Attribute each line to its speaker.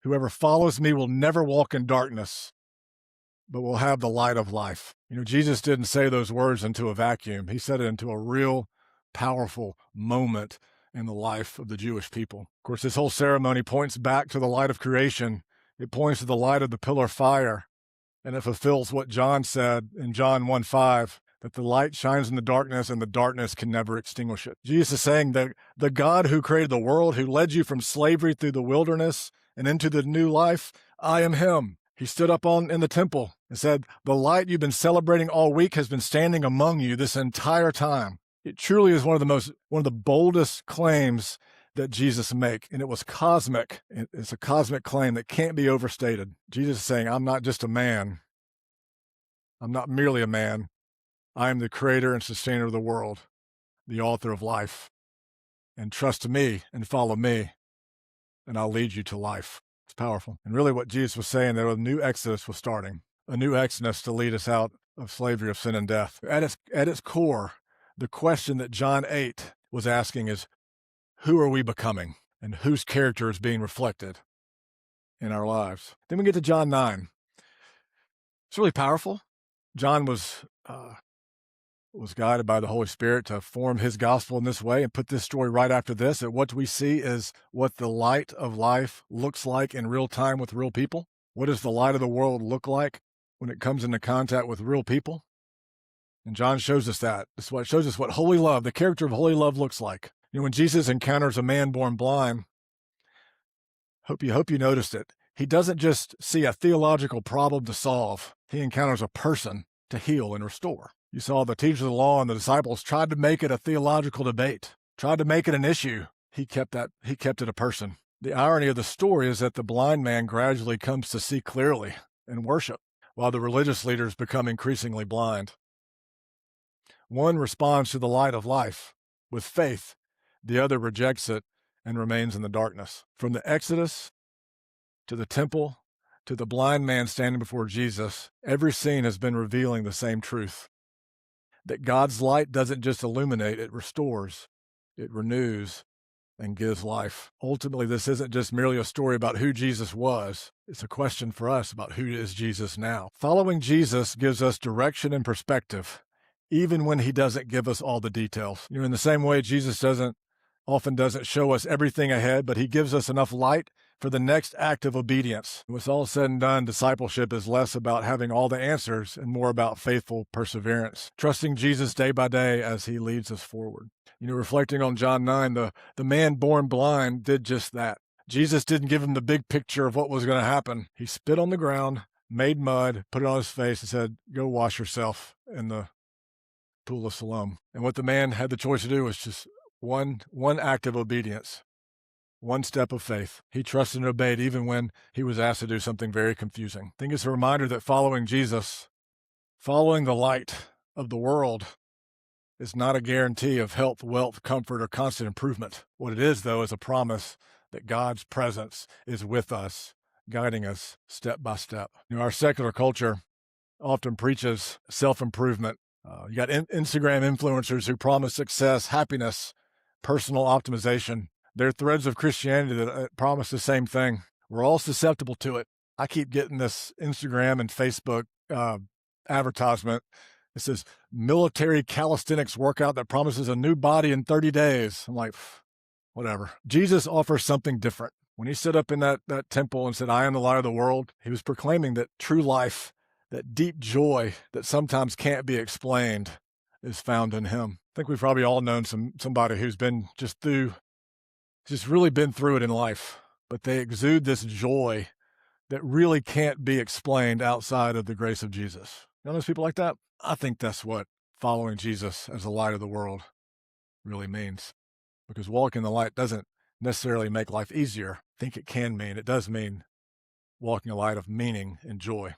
Speaker 1: Whoever follows me will never walk in darkness, but will have the light of life. You know, Jesus didn't say those words into a vacuum. He said it into a real powerful moment in the life of the Jewish people. Of course, this whole ceremony points back to the light of creation. It points to the light of the pillar of fire, and it fulfills what John said in John 1:5, that the light shines in the darkness and the darkness can never extinguish it. Jesus is saying that the God who created the world, who led you from slavery through the wilderness and into the new life, I am him. He stood up in the temple and said, the light you've been celebrating all week has been standing among you this entire time. It truly is one of the boldest claims that Jesus make, and it was cosmic. It's a cosmic claim that can't be overstated. Jesus is saying, I'm not just a man. I'm not merely a man. I am the creator and sustainer of the world, the author of life. And trust me and follow me, and I'll lead you to life. It's powerful. And really what Jesus was saying, that a new exodus was starting, a new exodus to lead us out of slavery of sin and death. At its core, the question that John 8 was asking is, who are we becoming, and whose character is being reflected in our lives? Then we get to John 9. It's really powerful. John was guided by the Holy Spirit to form his gospel in this way and put this story right after this. And what we see is what the light of life looks like in real time with real people. What does the light of the world look like when it comes into contact with real people? And John shows us that. This is what shows us what holy love, the character of holy love, looks like. You know, when Jesus encounters a man born blind, hope you noticed it. He doesn't just see a theological problem to solve. He encounters a person to heal and restore. You saw the teachers of the law and the disciples tried to make it a theological debate, tried to make it an issue. He kept it a person. The irony of the story is that the blind man gradually comes to see clearly and worship, while the religious leaders become increasingly blind. One responds to the light of life with faith. The other rejects it and remains in the darkness. From the Exodus to the temple to the blind man standing before Jesus, every scene has been revealing the same truth, that God's light doesn't just illuminate, it restores, it renews, and gives life. Ultimately, this isn't just merely a story about who Jesus was. It's a question for us about who is Jesus now. Following Jesus gives us direction and perspective, even when he doesn't give us all the details. You know, in the same way, Jesus often doesn't show us everything ahead, but he gives us enough light for the next act of obedience. When it's all said and done, discipleship is less about having all the answers and more about faithful perseverance, trusting Jesus day by day as he leads us forward. You know, reflecting on John 9, the man born blind did just that. Jesus didn't give him the big picture of what was going to happen. He spit on the ground, made mud, put it on his face, and said, go wash yourself in the pool of Siloam. And what the man had the choice to do was just one act of obedience, one step of faith. He trusted and obeyed even when he was asked to do something very confusing. I think it's a reminder that following Jesus, following the light of the world, is not a guarantee of health, wealth, comfort, or constant improvement. What it is, though, is a promise that God's presence is with us, guiding us step by step. You know, our secular culture often preaches self-improvement. You got Instagram influencers who promise success, happiness, personal optimization. They're threads of Christianity that promise the same thing. We're all susceptible to it. I keep getting this Instagram and Facebook advertisement. It says military calisthenics workout that promises a new body in 30 days. I'm like, whatever. Jesus offers something different. When he stood up in that temple and said, I am the light of the world, he was proclaiming that true life, that deep joy that sometimes can't be explained, is found in him. I think we've probably all known somebody who's been just really been through it in life, but they exude this joy that really can't be explained outside of the grace of Jesus. You know those people like that? I think that's what following Jesus as the light of the world really means. Because walking in the light doesn't necessarily make life easier. I think it does mean walking a light of meaning and joy.